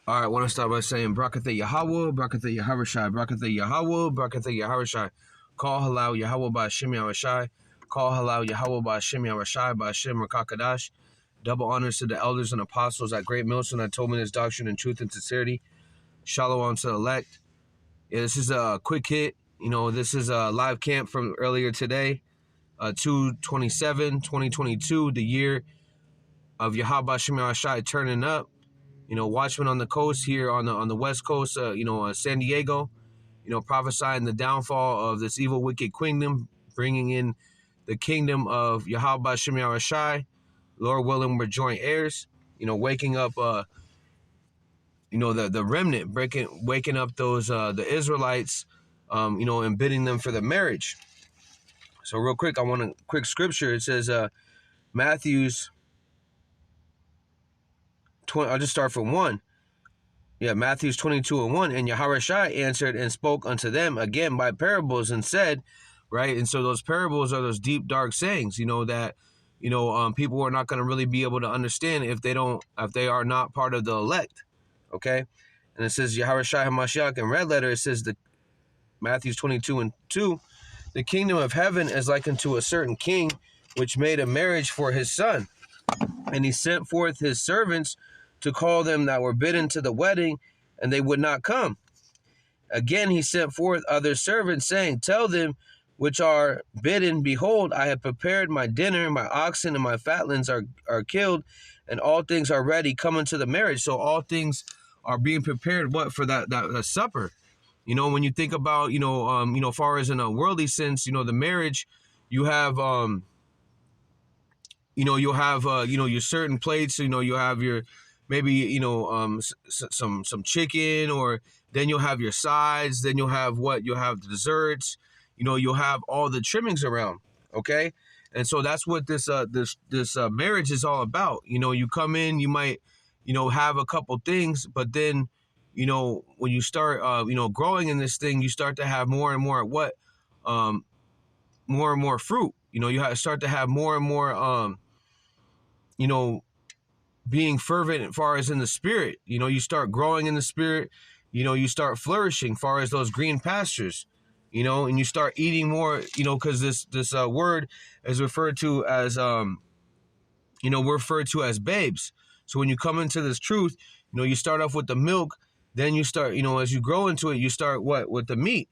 All right, I want to start by saying Brakatha Yahweh, Brakatha Yahawashi, Brakatha Yahweh, Brakatha Yahawashi. Call halal Yahweh by Hashem Yahawashi. Call halal Yahweh by Hashem Yahawashi, by Hashem Rakakadash. Double honors to the elders and apostles at Great Millstone that told me this doctrine in truth and sincerity. Shalom to the elect. Yeah, this is a quick hit. This is a live camp from earlier today, 2/27/2022, the year of Yahweh Hashem Yahawashi turning up. Watchman on the coast here on the West Coast, San Diego, prophesying the downfall of this evil, wicked kingdom, bringing in the kingdom of Yahweh Hashem Yahawashi. Lord willing, we're joint heirs. Waking up, the remnant, waking up those the Israelites, and bidding them for the marriage. So real quick, I want a quick scripture. It says, Matthew's. I'll just start from 1. Yeah, Matthew's 22:1. And Yahawashi answered and spoke unto them again by parables and said, right? And so those parables are those deep, dark sayings, that, people are not going to really be able to understand if they are not part of the elect. Okay. And it says Yahawashi HaMashiach in red letter. It says Matthew's 22:2. The kingdom of heaven is like unto a certain king, which made a marriage for his son. And he sent forth his servants to call them that were bidden to the wedding, and they would not come. Again he sent forth other servants, saying, Tell them which are bidden, Behold, I have prepared my dinner, my oxen and my fatlings are killed, and all things are ready, come unto the marriage. So all things are being prepared, for that supper. When you think about, far as in a worldly sense, the marriage, you have, you'll have, your certain plates, you'll have your, maybe, some chicken, or then you'll have your sides, then you'll have you'll have the desserts, you'll have all the trimmings around. Okay. And so that's what this marriage is all about. You come in, you might, have a couple things, but then, when you start, growing in this thing, you start to have more and more more and more fruit. You start to have more and more, being fervent as far as in the spirit. You start growing in the spirit, you start flourishing as far as those green pastures, and you start eating more, because this word is referred to as, we're referred to as babes. So when you come into this truth, you start off with the milk, then you start, as you grow into it, you start with the meat.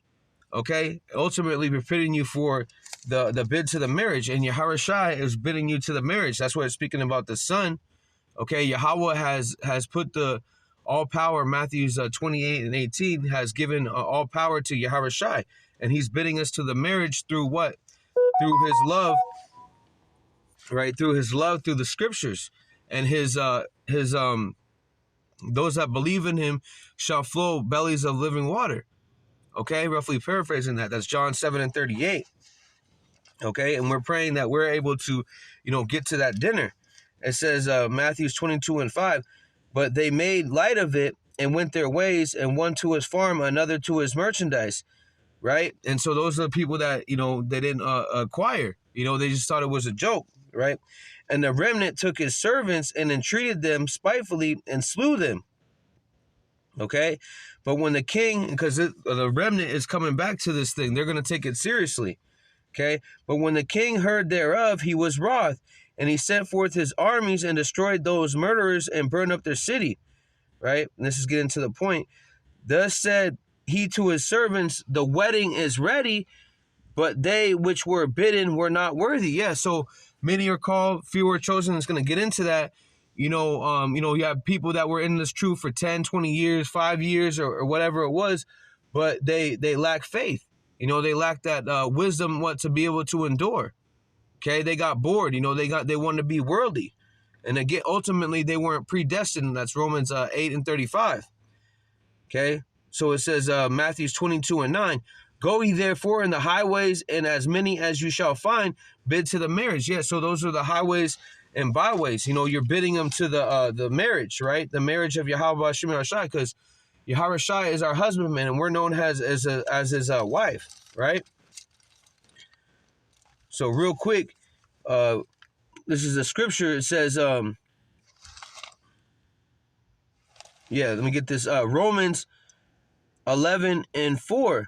Okay. Ultimately preparing you for the bid to the marriage, and Yahawashi is bidding you to the marriage. That's what it's speaking about the son. Okay, Yahweh has put the all power, Matthew's 28:18, has given all power to Yahawashi, and he's bidding us to the marriage through what? Through his love, right? Through his love, through the scriptures, and his those that believe in him shall flow bellies of living water. Okay, roughly paraphrasing that. That's John 7:38. Okay, and we're praying that we're able to, get to that dinner. It says Matthew's 22:5, but they made light of it and went their ways, and one to his farm, another to his merchandise, right? And so those are the people that, they didn't acquire. They just thought it was a joke, right? And the remnant took his servants and entreated them spitefully and slew them. Okay? But when the king, because the remnant is coming back to this thing, they're going to take it seriously. Okay? But when the king heard thereof, he was wroth, and he sent forth his armies and destroyed those murderers and burned up their city. Right? And this is getting to the point. Thus said he to his servants, the wedding is ready, but they which were bidden were not worthy. Yeah, so many are called, few are chosen. It's going to get into that. You have people that were in this truth for 10, 20 years, 5 years, or whatever it was, but they lack faith. They lack that wisdom, to be able to endure. Okay, they got bored. They wanted to be worldly, and again, ultimately they weren't predestined. That's Romans 8:35. Okay, so it says Matthew's 22:9. Go ye therefore in the highways, and as many as you shall find, bid to the marriage. Yeah, so those are the highways and byways. You're bidding them to the marriage, right? The marriage of Yahweh Hashem Yahawashi, because Yahawashi is our husbandman, and we're known as his wife, right? So real quick, this is a scripture. It says, Yeah, let me get this. Romans 11:4.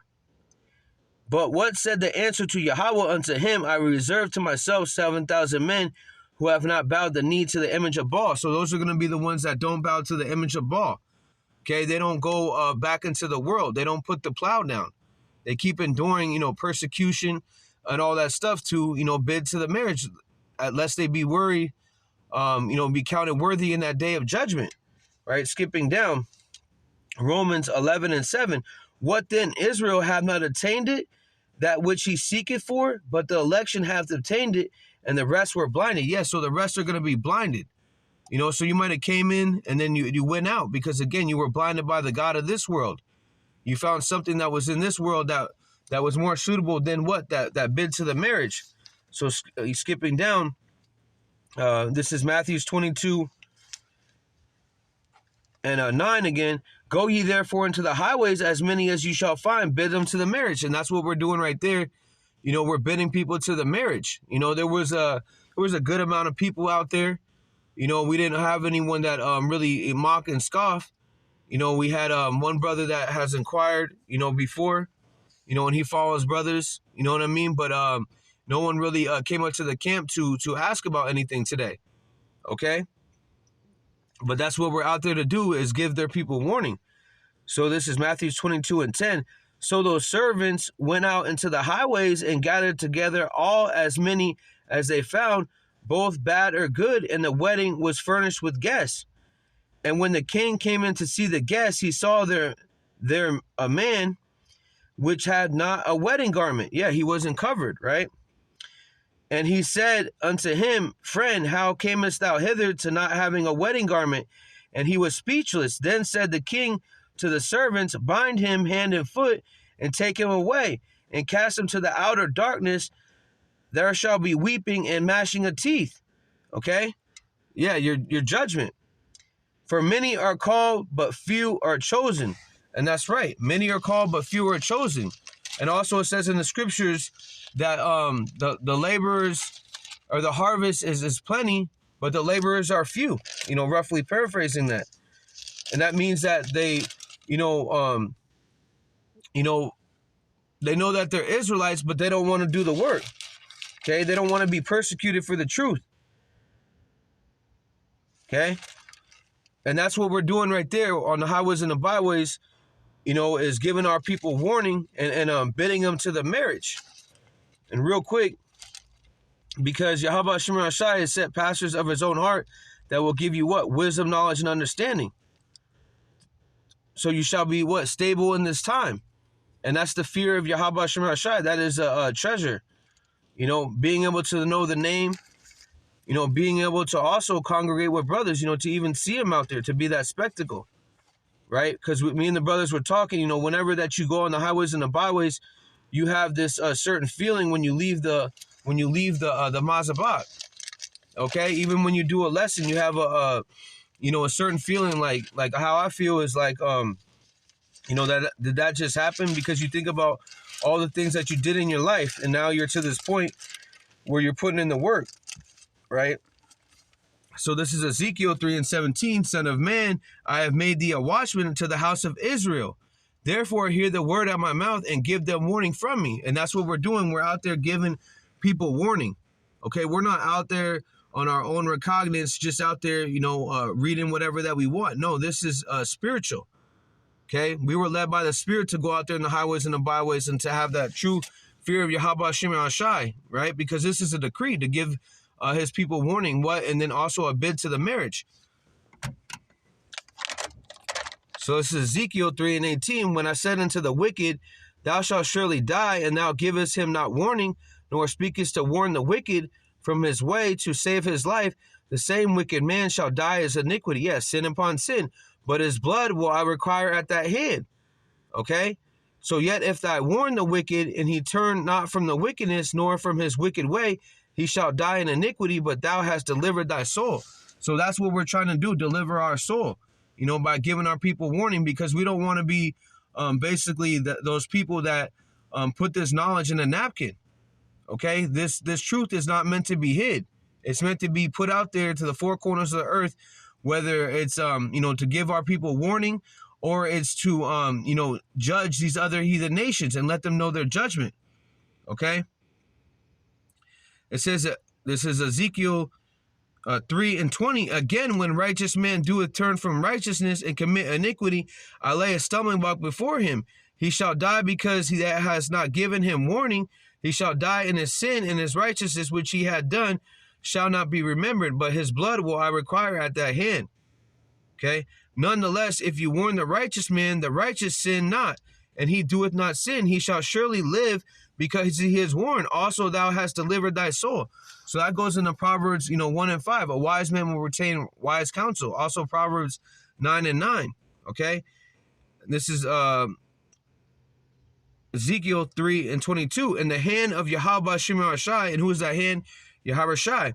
But what said the answer to Yahweh unto him? I reserve to myself 7,000 men who have not bowed the knee to the image of Baal. So those are going to be the ones that don't bow to the image of Baal. Okay, they don't go back into the world. They don't put the plow down. They keep enduring, persecution and all that stuff to, bid to the marriage, lest they be worried, be counted worthy in that day of judgment. Right? Skipping down, Romans 11:7. What then? Israel have not attained it, that which he seeketh for, but the election hath obtained it, and the rest were blinded. Yes, so the rest are going to be blinded. So you might have came in and then you went out because, again, you were blinded by the God of this world. You found something that was in this world that was more suitable than what? That bid to the marriage. So skipping down, this is Matthew 22 and 9 again. Go ye therefore into the highways, as many as you shall find, bid them to the marriage. And that's what we're doing right there. We're bidding people to the marriage. There was a good amount of people out there. We didn't have anyone that really mock and scoff. We had one brother that has inquired, before, and he follows brothers, you know what I mean? But no one really came up to the camp to ask about anything today, okay? But that's what we're out there to do, is give their people warning. So this is Matthew 22:10. So those servants went out into the highways and gathered together all as many as they found, both bad or good, and the wedding was furnished with guests. And when the king came in to see the guests, he saw there a man which had not a wedding garment. Yeah, he wasn't covered, right? And he said unto him, Friend, how camest thou hither to not having a wedding garment? And he was speechless. Then said the king to the servants, Bind him hand and foot, and take him away, and cast him to the outer darkness. There shall be weeping and gnashing of teeth. Okay? Yeah, your judgment. For many are called, but few are chosen. And that's right. Many are called, but few are chosen. And also it says in the scriptures that the laborers, or the harvest is plenty, but the laborers are few. Roughly paraphrasing that. And that means that they, they know that they're Israelites, but they don't want to do the work. Okay? They don't want to be persecuted for the truth. Okay? And that's what we're doing right there on the highways and the byways, is giving our people warning and bidding them to the marriage. And real quick, because Yahweh Shemar Ashai has set pastors of his own heart that will give you what? Wisdom, knowledge, and understanding. So you shall be what? Stable in this time. And that's the fear of Yahweh Shemar Ashai. That is a treasure. Being able to know the name, being able to also congregate with brothers, to even see them out there, to be that spectacle. Right? Because me and the brothers were talking, whenever that you go on the highways and the byways, you have this certain feeling when you leave the Mazabat. Okay? Even when you do a lesson, you have a certain feeling like how I feel is like, that did that just happen? Because you think about all the things that you did in your life, and now you're to this point where you're putting in the work, right? So this is Ezekiel 3:17, Son of man, I have made thee a watchman to the house of Israel. Therefore hear the word out of my mouth and give them warning from me. And that's what we're doing. We're out there giving people warning. Okay, we're not out there on our own recognizance, just out there, reading whatever that we want. No, this is spiritual. Okay, we were led by the Spirit to go out there in the highways and the byways and to have that true fear of Yahweh Shemar Ashai, right? Because this is a decree to give his people warning, and then also a bid to the marriage. So this is Ezekiel 3:18. When I said unto the wicked, thou shalt surely die, and thou givest him not warning, nor speakest to warn the wicked from his way to save his life, the same wicked man shall die as iniquity. Yes, sin upon sin, but his blood will I require at that head. Okay? So yet if thou warn the wicked, and he turn not from the wickedness, nor from his wicked way, he shall die in iniquity, but thou hast delivered thy soul. So that's what we're trying to do, deliver our soul, by giving our people warning, because we don't want to be basically those people that put this knowledge in a napkin. Okay? This truth is not meant to be hid. It's meant to be put out there to the four corners of the earth whether it's to give our people warning, or it's to judge these other heathen nations and let them know their judgment. Okay. It says that this is Ezekiel 3:20. Again, when righteous man doeth turn from righteousness and commit iniquity, I lay a stumbling block before him. He shall die because he that has not given him warning. He shall die in his sin, and his righteousness which he had done shall not be remembered, but his blood will I require at that hand. Okay. Nonetheless, if you warn the righteous man, the righteous sin not, and he doeth not sin, he shall surely live because he is warned. Also, thou hast delivered thy soul. So that goes into Proverbs, 1 and 5. A wise man will retain wise counsel. Also, Proverbs 9 and 9. Okay. This is Ezekiel 3:22. In the hand of Yahweh Shemar Shai, and who is that hand? Yahweh Shai,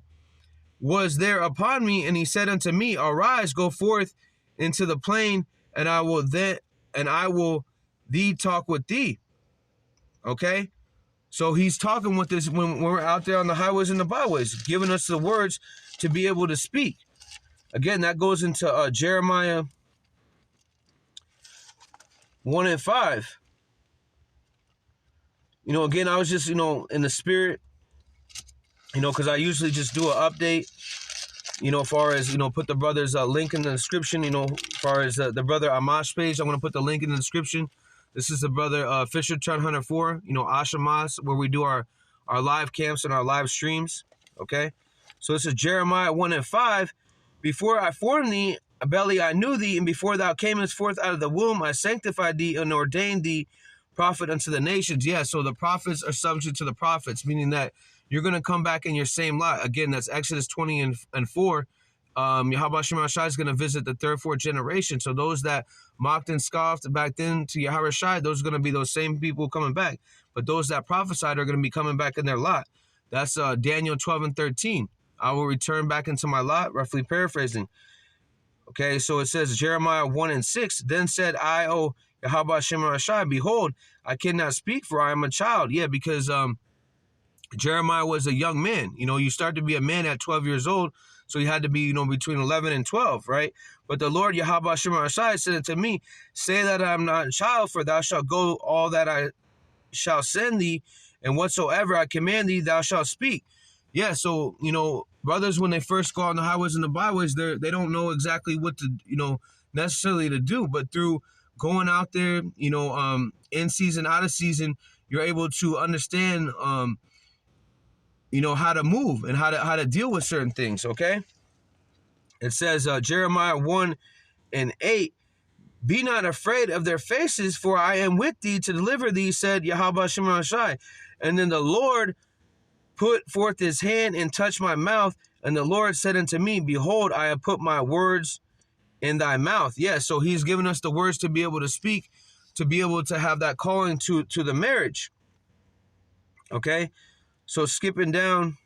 was there upon me, and he said unto me, arise, go forth into the plain, and I will thee talk with thee. Okay. So he's talking with us when we're out there on the highways and the byways, giving us the words to be able to speak. Again, that goes into Jeremiah 1 and 5. Again, I was just, in the spirit, because I usually just do an update, as far as, put the brother's link in the description, as far as the brother Amash page. I'm going to put the link in the description. This is the brother Fisher Chun Hunter 4, Ashamas, where we do our live camps and our live streams. Okay. So this is Jeremiah 1 and 5. Before I formed thee, belly I knew thee, and before thou camest forth out of the womb, I sanctified thee and ordained thee prophet unto the nations. Yeah, so the prophets are subject to the prophets, meaning that you're going to come back in your same lot. Again, that's Exodus 20 and 4. Yahweh Shemar Shai is going to visit the third, fourth generation. So those that mocked and scoffed back then to Yahweh Shai, those are going to be those same people coming back. But those that prophesied are going to be coming back in their lot. That's Daniel 12 and 13. I will return back into my lot, roughly paraphrasing. Okay, so it says Jeremiah 1 and 6. Then said I, O Yahweh Shemar Shai, behold, I cannot speak, for I am a child. Yeah, because Jeremiah was a young man. You start to be a man at 12 years old. So he had to be, between 11 and 12, right? But the Lord Yahweh Shemar Shai said unto me, say that I am not a child, for thou shalt go all that I shall send thee, and whatsoever I command thee, thou shalt speak. Yeah, so, brothers, when they first go on the highways and the byways, they don't know exactly what to, necessarily to do. But through going out there, in season, out of season, you're able to understand, how to move and how to deal with certain things. Okay. It says Jeremiah 1 and 8, be not afraid of their faces, for I am with thee to deliver thee, said Yahweh Shemar Shai. And then the Lord put forth his hand and touched my mouth. And the Lord said unto me, behold, I have put my words in thy mouth. Yeah. So he's given us the words to be able to speak, to be able to have that calling to the marriage. Okay. So skipping down,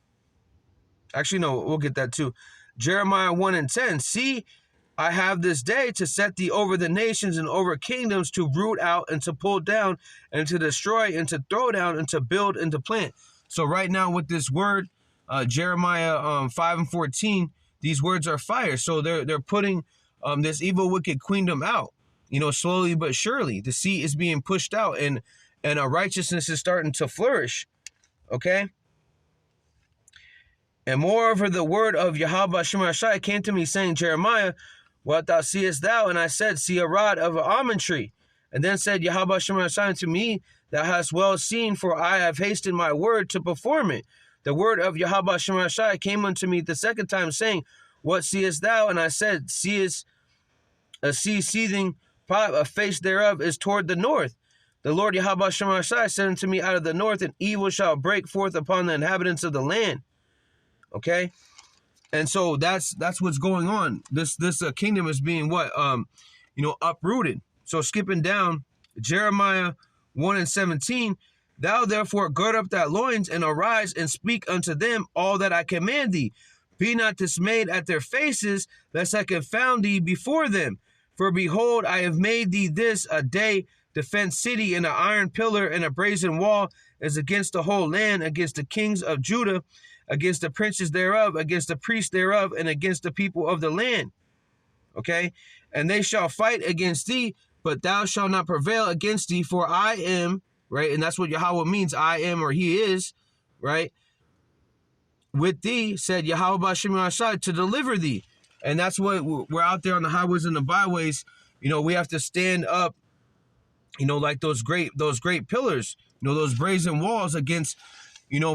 actually, no, we'll get that too. Jeremiah 1 and 10, see, I have this day to set thee over the nations and over kingdoms, to root out and to pull down and to destroy and to throw down and to build and to plant. So right now with this word, Jeremiah 5 and 14, these words are fire. So they're putting this evil, wicked queendom out, slowly but surely. The seed is being pushed out, and righteousness is starting to flourish. Okay. And moreover, the word of Yahweh Shemar Shai came to me, saying, Jeremiah, what thou seest thou? And I said, see a rod of an almond tree. And then said Yahweh Shemar Shai unto me, thou hast well seen, for I have hastened my word to perform it. The word of Yahweh Shemar Shai came unto me the second time, saying, what seest thou? And I said, seest a sea seething pot, a face thereof is toward the north. The Lord Yahweh Shemar Shai said unto me, out of the north, and evil shall break forth upon the inhabitants of the land. Okay. And so that's what's going on. This kingdom is being uprooted. So skipping down, Jeremiah 1 and 17, thou therefore gird up thy loins and arise and speak unto them all that I command thee. Be not dismayed at their faces, lest I confound thee before them. For behold, I have made thee this a day defense city, and an iron pillar and a brazen wall is against the whole land, against the kings of Judah, against the princes thereof, against the priests thereof, and against the people of the land. Okay? And they shall fight against thee, but thou shalt not prevail against thee, for I am, right? And that's what Yahweh means, I am, or he is, right? With thee, said Yahweh B'Shem Yahshai, to deliver thee. And that's what we're out there on the highways and the byways. We have to stand up, like those great pillars, those brazen walls against,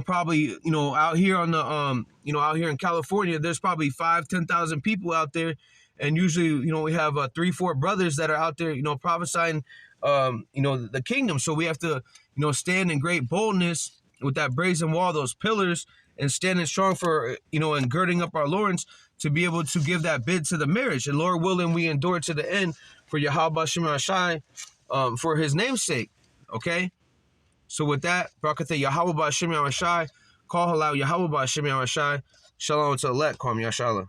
probably, out here on the, out here in California, there's probably 5,000-10,000 people out there. And usually, we have 3-4 brothers that are out there, prophesying, the kingdom. So we have to, stand in great boldness with that brazen wall, those pillars, and standing strong for, and girding up our loins to be able to give that bid to the marriage. And Lord willing, we endure to the end for Yahweh B'Shem Yahshai, for his name's sake. Okay? So with that, Barakatha Yahweh B'Shem Yahshai, call halal Yahweh B'Shem Yahshai, shalom to elect, Kwam Yashala.